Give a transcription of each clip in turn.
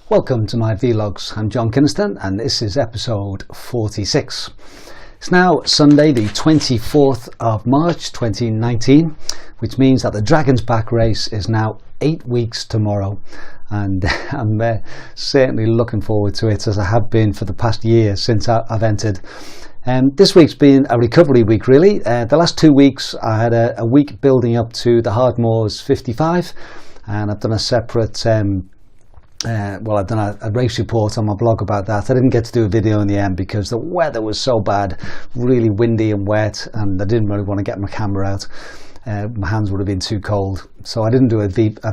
Welcome to my vlogs. I'm John Kynaston and this is episode 46. It's now Sunday the 24th of March 2019, which means that the Dragon's Back race is now 8 weeks tomorrow, and I'm certainly looking forward to it, as I have been for the past year since I've entered. This week's been a recovery week really. The last 2 weeks I had a week building up to the Hardmoors 55, and I've done a separate I've done a race report on my blog about that. I didn't get to do a video in the end because the weather was so bad, really windy and wet, and I didn't really want to get my camera out. My hands would have been too cold, so I didn't do a video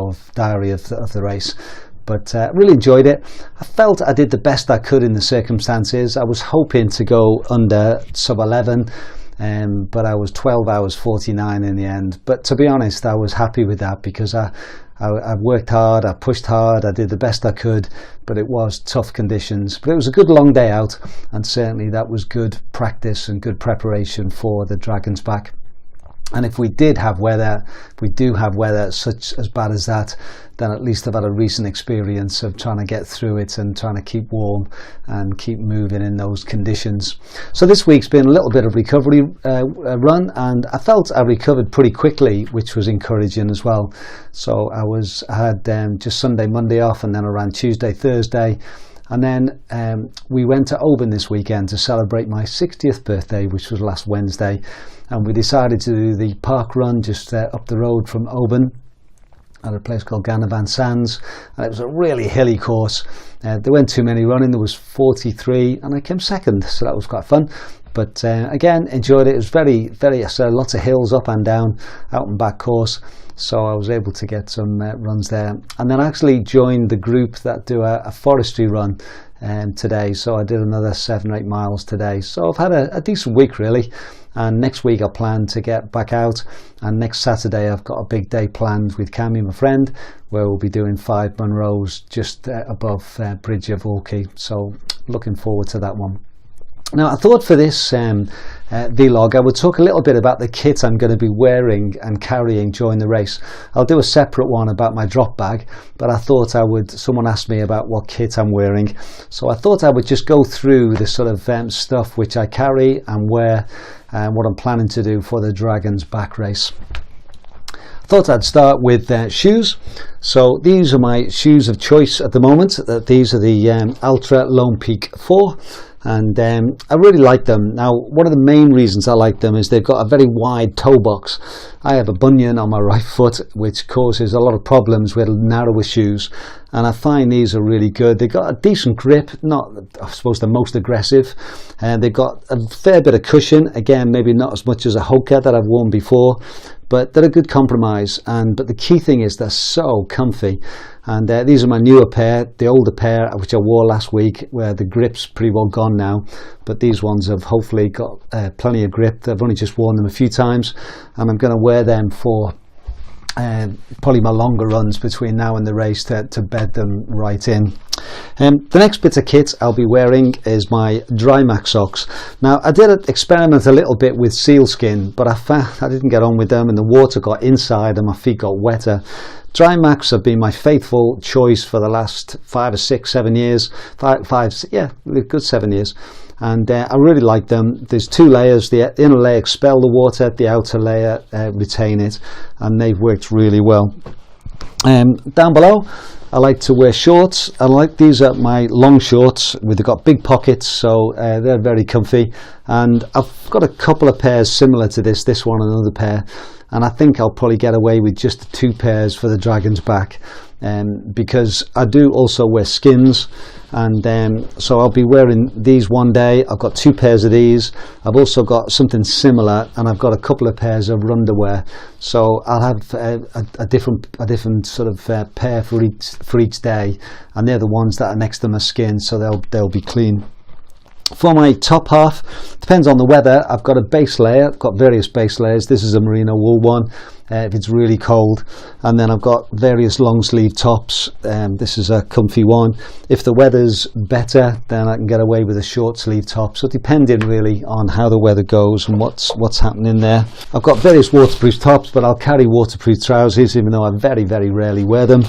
of diary of the race. But really enjoyed it. I felt I did the best I could in the circumstances. I was hoping to go under sub 11, but I was 12 hours 49 in the end. But to be honest, I was happy with that because I worked hard, I pushed hard, I did the best I could, but it was tough conditions. But it was a good long day out, and certainly that was good practice and good preparation for the Dragon's Back. And if we do have weather such as bad as that, then at least I've had a recent experience of trying to get through it and trying to keep warm and keep moving in those conditions. So this week's been a little bit of recovery run, and I felt I recovered pretty quickly, which was encouraging as well. So I had just Sunday, Monday off, and then I ran Tuesday, Thursday. And then we went to Oban this weekend to celebrate my 60th birthday, which was last Wednesday. And we decided to do the park run just up the road from Oban at a place called Ganavan Sands. And it was a really hilly course. There weren't too many running. There was 43 and I came second, so that was quite fun. But again, enjoyed it. It was very lots of hills up and down, out and back course. So I was able to get some runs there. And then I actually joined the group that do a forestry run today. So I did another 7 or 8 miles today. So I've had a decent week really. And next week I plan to get back out. And next Saturday I've got a big day planned with Cammy, my friend, where we'll be doing 5 Munros just above Bridge of Orkey. So looking forward to that one. Now I thought for this vlog I would talk a little bit about the kit I'm going to be wearing and carrying during the race. I'll do a separate one about my drop bag, but I thought someone asked me about what kit I'm wearing, so I thought I would just go through the sort of stuff which I carry and wear and what I'm planning to do for the Dragon's Back race. Thought I'd start with shoes. So these are my shoes of choice at the moment. These are the Altra Lone Peak 4. And I really like them. Now, one of the main reasons I like them is they've got a very wide toe box. I have a bunion on my right foot, which causes a lot of problems with narrower shoes, and I find these are really good. They've got a decent grip, not, I suppose, the most aggressive, and they've got a fair bit of cushion. Again, maybe not as much as a Hoka that I've worn before, but they're a good compromise. But the key thing is they're so comfy. And these are my newer pair. The older pair, which I wore last week, where the grip's pretty well gone now, but these ones have hopefully got plenty of grip. I've only just worn them a few times, and I'm going to wear them for probably my longer runs between now and the race to bed them right in. The next bit of kit I'll be wearing is my Drymax socks. Now I did experiment a little bit with sealskin, but I found I didn't get on with them, and the water got inside and my feet got wetter. Drymax have been my faithful choice for the last 5 or 6, 7 years. Good 7 years. And I really like them. There's 2 layers. The inner layer expel the water, the outer layer retain it, and they've worked really well. Down below, I like to wear shorts. These are my long shorts. They've got big pockets, so they're very comfy. And I've got a couple of pairs similar to this one and another pair. And I think I'll probably get away with just the 2 pairs for the Dragon's Back, because I do also wear skins, and so I'll be wearing these one day. I've got 2 pairs of these. I've also got something similar, and I've got a couple of pairs of underwear. So I'll have a different sort of pair for each day, and they're the ones that are next to my skin, so they'll be clean. For my top half, depends on the weather. I've got a base layer. I've got various base layers. This is a merino wool one. if it's really cold. And then I've got various long sleeve tops. This is a comfy one. If the weather's better, then I can get away with a short sleeve top. So depending really on how the weather goes and what's happening there. I've got various waterproof tops, but I'll carry waterproof trousers even though I very, very rarely wear them.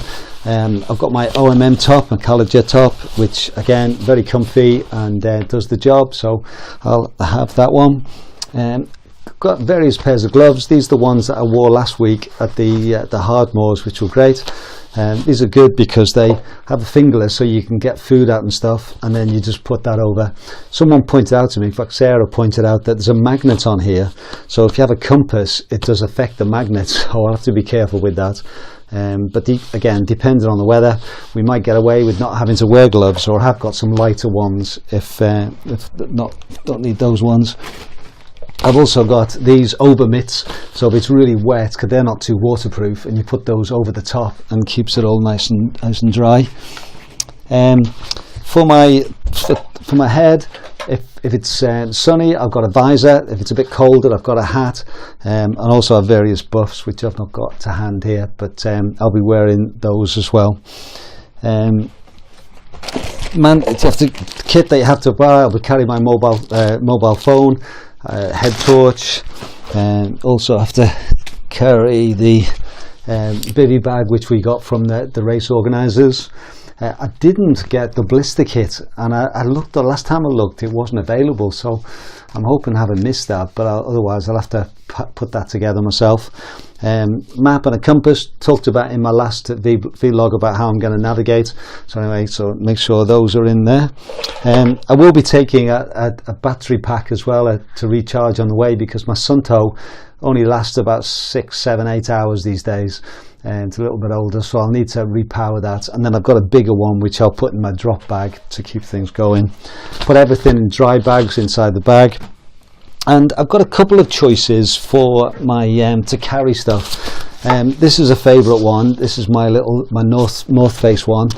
I've got my OMM top, my collared jet top, which again very comfy and does the job, so I'll have that one. Got various pairs of gloves. These are the ones that I wore last week at the Hardmoors, which were great. These are good because they have a fingerless, so you can get food out and stuff, and then you just put that over. Someone pointed out to me, in fact Sarah pointed out, that there's a magnet on here, so if you have a compass it does affect the magnet, so I'll have to be careful with that. But again, depending on the weather, we might get away with not having to wear gloves, or have got some lighter ones if don't need those ones. I've also got these over mitts, so if it's really wet, because they're not too waterproof, and you put those over the top and keeps it all nice and dry. For my head, if it's sunny, I've got a visor. If it's a bit colder, I've got a hat, and also have various buffs which I've not got to hand here, but I'll be wearing those as well. It's the kit that you have to buy. I'll be carrying my mobile phone, head torch, and also have to carry the bivy bag which we got from the race organisers. I didn't get the blister kit, and I looked, the last time I looked it wasn't available, so I'm hoping I haven't missed that, but otherwise I'll have to put that together myself. Map and a compass, talked about in my last vlog about how I'm going to navigate, so anyway, so make sure those are in there. I will be taking a battery pack as well to recharge on the way, because my Sunto only lasts about 6, 7, 8 hours these days. It's a little bit older, so I'll need to repower that, and then I've got a bigger one which I'll put in my drop bag to keep things going. Put everything in dry bags inside the bag, and I've got a couple of choices for my to carry stuff. This is a favourite one. This is my North Face one,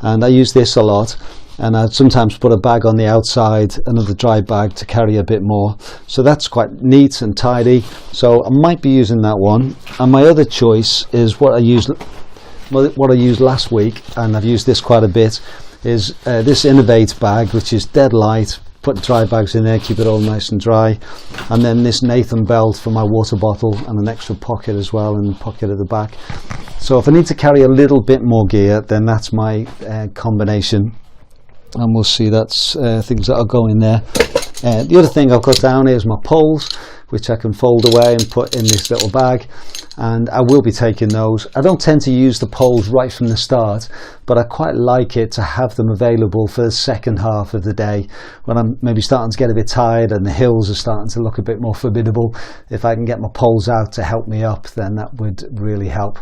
and I use this a lot. And I sometimes put a bag on the outside, another dry bag to carry a bit more. So that's quite neat and tidy. So I might be using that one. And my other choice is what I used last week, and I've used this quite a bit, is this Innovate bag, which is dead light. Put dry bags in there, keep it all nice and dry. And then this Nathan belt for my water bottle, and an extra pocket as well, and pocket at the back. So if I need to carry a little bit more gear, then that's my combination. And we'll see that's things that are going there. The other thing I've got down here is my poles, which I can fold away and put in this little bag, and I will be taking those. I don't tend to use the poles right from the start, but I quite like it to have them available for the second half of the day, when I'm maybe starting to get a bit tired and the hills are starting to look a bit more formidable. If I can get my poles out to help me up, then that would really help.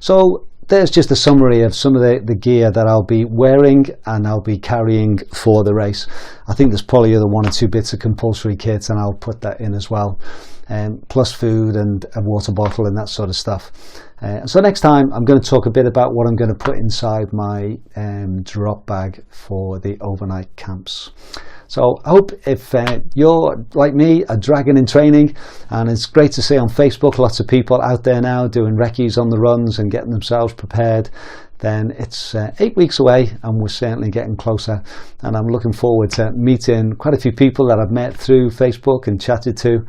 So there's just a summary of some of the gear that I'll be wearing and I'll be carrying for the race. I think there's probably other 1 or 2 bits of compulsory kit, and I'll put that in as well, plus food and a water bottle and that sort of stuff. So next time I'm going to talk a bit about what I'm going to put inside my drop bag for the overnight camps. So I hope if you're like me, a dragon in training, and it's great to see on Facebook lots of people out there now doing recce's on the runs and getting themselves prepared, then it's 8 weeks away and we're certainly getting closer, and I'm looking forward to meeting quite a few people that I've met through Facebook and chatted to,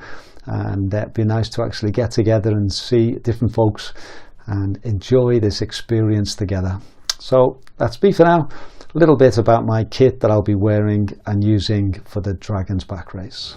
and it'd be nice to actually get together and see different folks and enjoy this experience together. So that's me for now. A little bit about my kit that I'll be wearing and using for the Dragon's Back race.